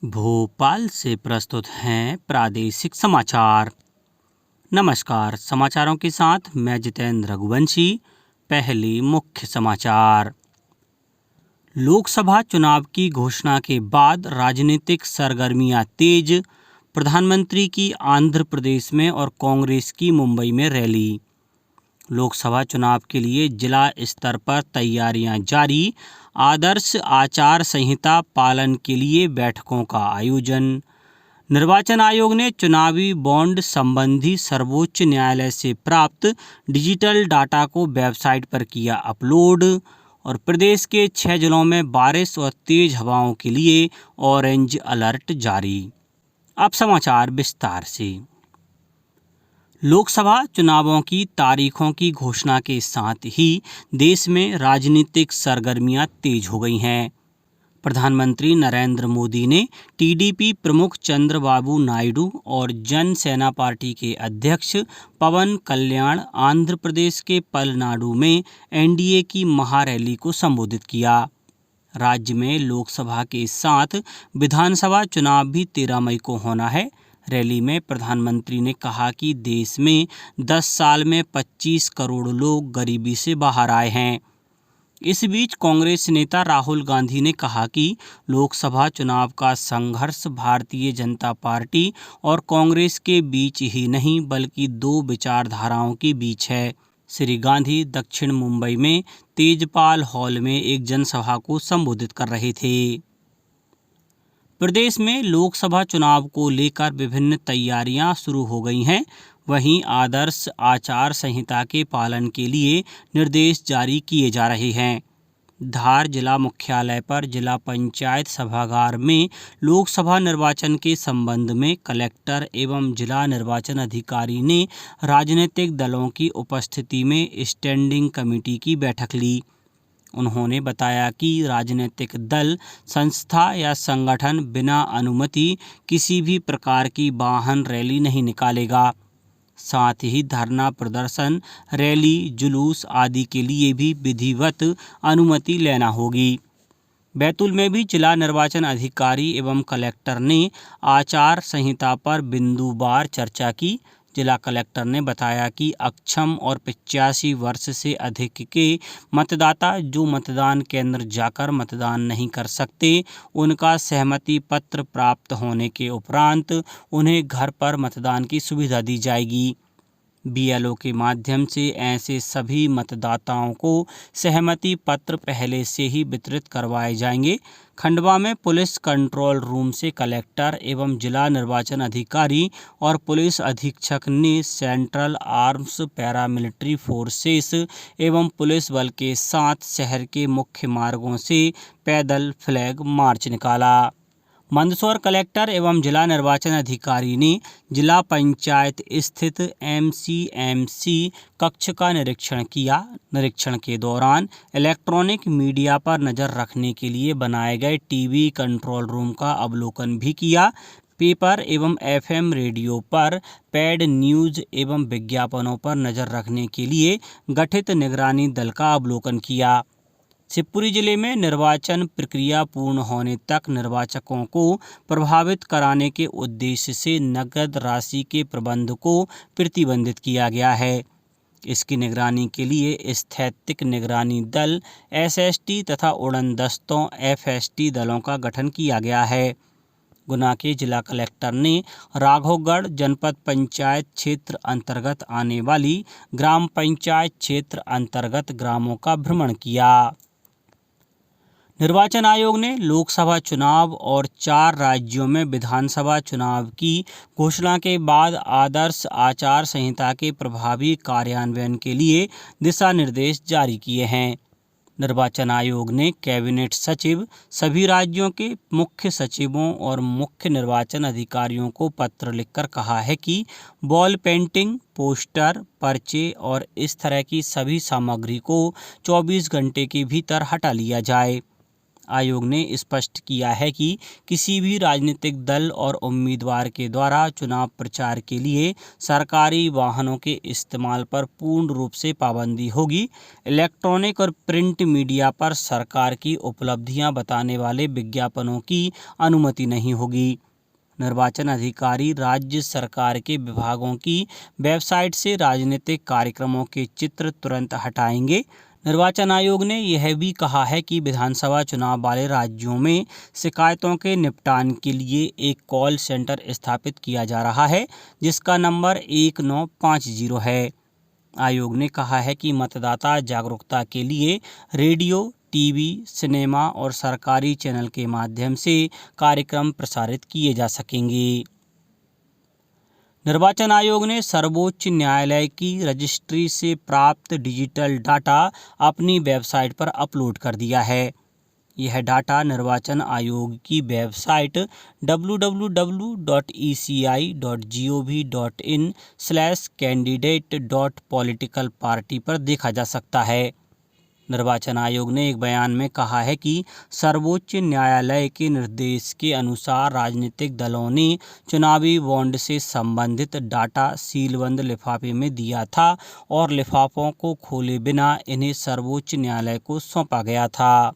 भोपाल से प्रस्तुत हैं प्रादेशिक समाचार। नमस्कार, समाचारों के साथ मैं जितेंद्र रघुवंशी। पहली मुख्य समाचार। लोकसभा चुनाव की घोषणा के बाद राजनीतिक सरगर्मियां तेज। प्रधानमंत्री की आंध्र प्रदेश में और कांग्रेस की मुंबई में रैली। लोकसभा चुनाव के लिए जिला स्तर पर तैयारियां जारी। आदर्श आचार संहिता पालन के लिए बैठकों का आयोजन। निर्वाचन आयोग ने चुनावी बॉन्ड संबंधी सर्वोच्च न्यायालय से प्राप्त डिजिटल डाटा को वेबसाइट पर किया अपलोड। और प्रदेश के 6 जिलों में बारिश और तेज हवाओं के लिए ऑरेंज अलर्ट जारी। अब समाचार विस्तार से। लोकसभा चुनावों की तारीखों की घोषणा के साथ ही देश में राजनीतिक सरगर्मियां तेज हो गई हैं। प्रधानमंत्री नरेंद्र मोदी ने टीडीपी प्रमुख चंद्रबाबू नायडू और जन सेना पार्टी के अध्यक्ष पवन कल्याण आंध्र प्रदेश के पलनाडु में एनडीए की महारैली को संबोधित किया। राज्य में लोकसभा के साथ विधानसभा चुनाव भी 13 मई को होना है। रैली में प्रधानमंत्री ने कहा कि देश में 10 साल में 25 करोड़ लोग गरीबी से बाहर आए हैं। इस बीच कांग्रेस नेता राहुल गांधी ने कहा कि लोकसभा चुनाव का संघर्ष भारतीय जनता पार्टी और कांग्रेस के बीच ही नहीं बल्कि दो विचारधाराओं के बीच है। श्री गांधी दक्षिण मुंबई में तेजपाल हॉल में एक जनसभा को संबोधित कर रहे थे। प्रदेश में लोकसभा चुनाव को लेकर विभिन्न तैयारियां शुरू हो गई हैं। वहीं आदर्श आचार संहिता के पालन के लिए निर्देश जारी किए जा रहे हैं। धार जिला मुख्यालय पर जिला पंचायत सभागार में लोकसभा निर्वाचन के संबंध में कलेक्टर एवं जिला निर्वाचन अधिकारी ने राजनीतिक दलों की उपस्थिति में स्टैंडिंग कमेटी की बैठक ली। उन्होंने बताया कि राजनीतिक दल, संस्था या संगठन बिना अनुमति किसी भी प्रकार की वाहन रैली नहीं निकालेगा। साथ ही धरना प्रदर्शन, रैली, जुलूस आदि के लिए भी विधिवत अनुमति लेना होगी। बैतूल में भी जिला निर्वाचन अधिकारी एवं कलेक्टर ने आचार संहिता पर बिंदुवार चर्चा की। जिला कलेक्टर ने बताया कि अक्षम और 85 वर्ष से अधिक के मतदाता जो मतदान केंद्र जाकर मतदान नहीं कर सकते, उनका सहमति पत्र प्राप्त होने के उपरांत उन्हें घर पर मतदान की सुविधा दी जाएगी। बीएलओ के माध्यम से ऐसे सभी मतदाताओं को सहमति पत्र पहले से ही वितरित करवाए जाएंगे। खंडवा में पुलिस कंट्रोल रूम से कलेक्टर एवं जिला निर्वाचन अधिकारी और पुलिस अधीक्षक ने सेंट्रल आर्म्स पैरामिलिट्री फोर्सेस एवं पुलिस बल के साथ शहर के मुख्य मार्गों से पैदल फ्लैग मार्च निकाला। मंदसौर कलेक्टर एवं जिला निर्वाचन अधिकारी ने जिला पंचायत स्थित एमसीएमसी कक्ष का निरीक्षण किया। निरीक्षण के दौरान इलेक्ट्रॉनिक मीडिया पर नज़र रखने के लिए बनाए गए टीवी कंट्रोल रूम का अवलोकन भी किया। पेपर एवं एफएम रेडियो पर पेड न्यूज एवं विज्ञापनों पर नज़र रखने के लिए गठित निगरानी दल का अवलोकन किया। शिवपुरी जिले में निर्वाचन प्रक्रिया पूर्ण होने तक निर्वाचकों को प्रभावित कराने के उद्देश्य से नकद राशि के प्रबंध को प्रतिबंधित किया गया है। इसकी निगरानी के लिए स्थैतिक निगरानी दल एसएसटी तथा उड़न दस्तों एफएसटी दलों का गठन किया गया है। गुना के जिला कलेक्टर ने राघवगढ़ जनपद पंचायत क्षेत्र अंतर्गत आने वाली ग्राम पंचायत क्षेत्र अंतर्गत ग्रामों का भ्रमण किया। निर्वाचन आयोग ने लोकसभा चुनाव और 4 राज्यों में विधानसभा चुनाव की घोषणा के बाद आदर्श आचार संहिता के प्रभावी कार्यान्वयन के लिए दिशा निर्देश जारी किए हैं। निर्वाचन आयोग ने कैबिनेट सचिव, सभी राज्यों के मुख्य सचिवों और मुख्य निर्वाचन अधिकारियों को पत्र लिखकर कहा है कि वॉल पेंटिंग, पोस्टर, पर्चे और इस तरह की सभी सामग्री को 24 घंटे के भीतर हटा लिया जाए। आयोग ने स्पष्ट किया है कि किसी भी राजनीतिक दल और उम्मीदवार के द्वारा चुनाव प्रचार के लिए सरकारी वाहनों के इस्तेमाल पर पूर्ण रूप से पाबंदी होगी। इलेक्ट्रॉनिक और प्रिंट मीडिया पर सरकार की उपलब्धियां बताने वाले विज्ञापनों की अनुमति नहीं होगी। निर्वाचन अधिकारी राज्य सरकार के विभागों की वेबसाइट से राजनीतिक कार्यक्रमों के चित्र तुरंत हटाएंगे। निर्वाचन आयोग ने यह भी कहा है कि विधानसभा चुनाव वाले राज्यों में शिकायतों के निपटान के लिए एक कॉल सेंटर स्थापित किया जा रहा है, जिसका नंबर 1950 है। आयोग ने कहा है कि मतदाता जागरूकता के लिए रेडियो, टीवी, सिनेमा और सरकारी चैनल के माध्यम से कार्यक्रम प्रसारित किए जा सकेंगे। निर्वाचन आयोग ने सर्वोच्च न्यायालय की रजिस्ट्री से प्राप्त डिजिटल डाटा अपनी वेबसाइट पर अपलोड कर दिया है। यह डाटा निर्वाचन आयोग की वेबसाइट www.eci.gov.in/candidate.political-party पर देखा जा सकता है। निर्वाचन आयोग ने एक बयान में कहा है कि सर्वोच्च न्यायालय के निर्देश के अनुसार राजनीतिक दलों ने चुनावी बॉन्ड से संबंधित डाटा सीलबंद लिफाफे में दिया था और लिफाफों को खोले बिना इन्हें सर्वोच्च न्यायालय को सौंपा गया था।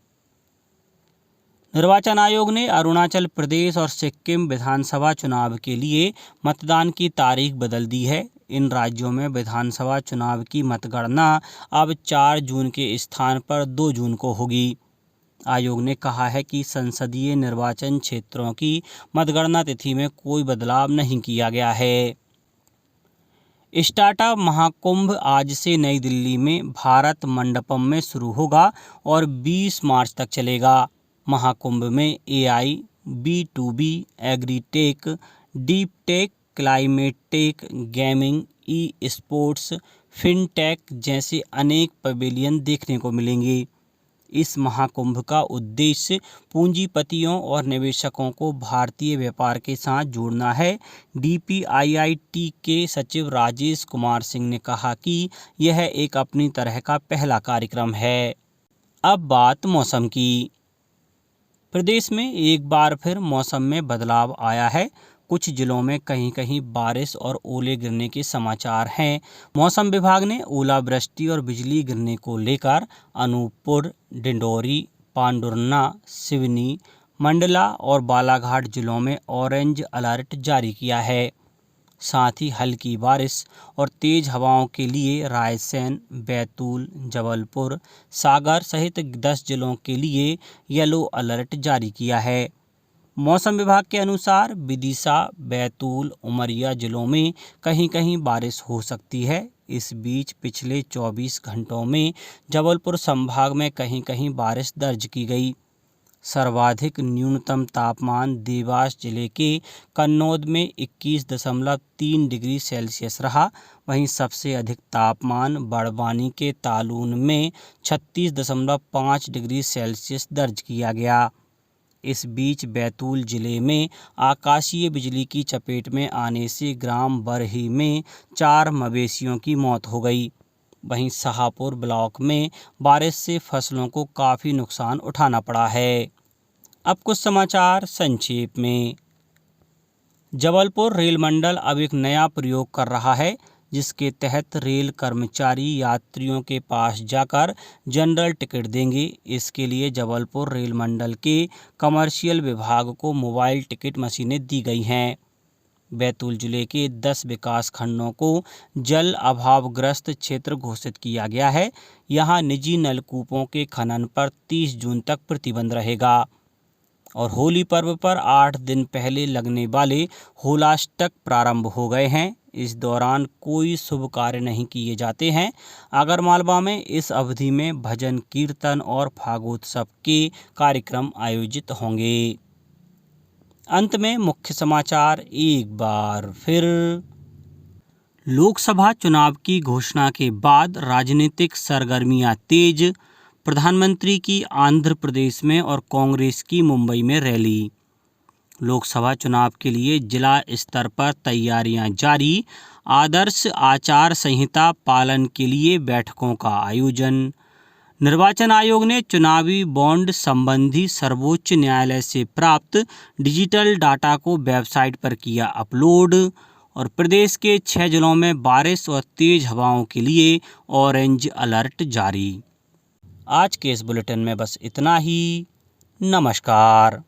निर्वाचन आयोग ने अरुणाचल प्रदेश और सिक्किम विधानसभा चुनाव के लिए मतदान की तारीख बदल दी है। इन राज्यों में विधानसभा चुनाव की मतगणना अब 4 जून के स्थान पर 2 जून को होगी। आयोग ने कहा है कि संसदीय निर्वाचन क्षेत्रों की मतगणना तिथि में कोई बदलाव नहीं किया गया है। स्टार्टअप महाकुंभ आज से नई दिल्ली में भारत मंडपम में शुरू होगा और 20 मार्च तक चलेगा। महाकुंभ में AI, B2B, agritech, deep tech, climate tech, gaming, esports, fintech जैसे अनेक पवेलियन देखने को मिलेंगे। इस महाकुंभ का उद्देश्य पूंजीपतियों और निवेशकों को भारतीय व्यापार के साथ जोड़ना है। DPIIT के सचिव राजेश कुमार सिंह ने कहा कि यह एक अपनी तरह का पहला कार्यक्रम है। अब बात मौसम की। प्रदेश में एक बार फिर मौसम में बदलाव आया है। कुछ जिलों में कहीं कहीं बारिश और ओले गिरने के समाचार हैं। मौसम विभाग ने ओलावृष्टि और बिजली गिरने को लेकर अनूपपुर, डिंडोरी, पांडुरना, सिवनी, मंडला और बालाघाट जिलों में ऑरेंज अलर्ट जारी किया है। साथ ही हल्की बारिश और तेज हवाओं के लिए रायसेन, बैतूल, जबलपुर, सागर सहित 10 जिलों के लिए येलो अलर्ट जारी किया है। मौसम विभाग के अनुसार विदिशा, बैतूल, उमरिया जिलों में कहीं कहीं बारिश हो सकती है। इस बीच पिछले 24 घंटों में जबलपुर संभाग में कहीं कहीं बारिश दर्ज की गई। सर्वाधिक न्यूनतम तापमान देवास जिले के कन्नौद में 21.3 डिग्री सेल्सियस रहा। वहीं सबसे अधिक तापमान बड़वानी के तालून में 36.5 डिग्री सेल्सियस दर्ज किया गया। इस बीच बैतूल जिले में आकाशीय बिजली की चपेट में आने से ग्राम बरही में 4 मवेशियों की मौत हो गई। वहीं शाहपुर ब्लॉक में बारिश से फसलों को काफ़ी नुकसान उठाना पड़ा है। अब कुछ समाचार संक्षेप में। जबलपुर रेल मंडल अब एक नया प्रयोग कर रहा है, जिसके तहत रेल कर्मचारी यात्रियों के पास जाकर जनरल टिकट देंगे। इसके लिए जबलपुर रेल मंडल के कमर्शियल विभाग को मोबाइल टिकट मशीनें दी गई हैं। बैतूल जिले के 10 विकास खंडों को जल अभावग्रस्त क्षेत्र घोषित किया गया है। यहां निजी नलकूपों के खनन पर 30 जून तक प्रतिबंध रहेगा। और होली पर्व पर 8 दिन पहले लगने वाले होलाष्टक प्रारंभ हो गए हैं। इस दौरान कोई शुभ कार्य नहीं किए जाते हैं। आगरमालवा में इस अवधि में भजन कीर्तन और फागोत्सव के कार्यक्रम आयोजित होंगे। अंत में मुख्य समाचार एक बार फिर। लोकसभा चुनाव की घोषणा के बाद राजनीतिक सरगर्मियां तेज। प्रधानमंत्री की आंध्र प्रदेश में और कांग्रेस की मुंबई में रैली। लोकसभा चुनाव के लिए जिला स्तर पर तैयारियां जारी। आदर्श आचार संहिता पालन के लिए बैठकों का आयोजन। निर्वाचन आयोग ने चुनावी बॉन्ड संबंधी सर्वोच्च न्यायालय से प्राप्त डिजिटल डाटा को वेबसाइट पर किया अपलोड। और प्रदेश के 6 जिलों में बारिश और तेज हवाओं के लिए ऑरेंज अलर्ट जारी। आज के इस बुलेटिन में बस इतना ही। नमस्कार।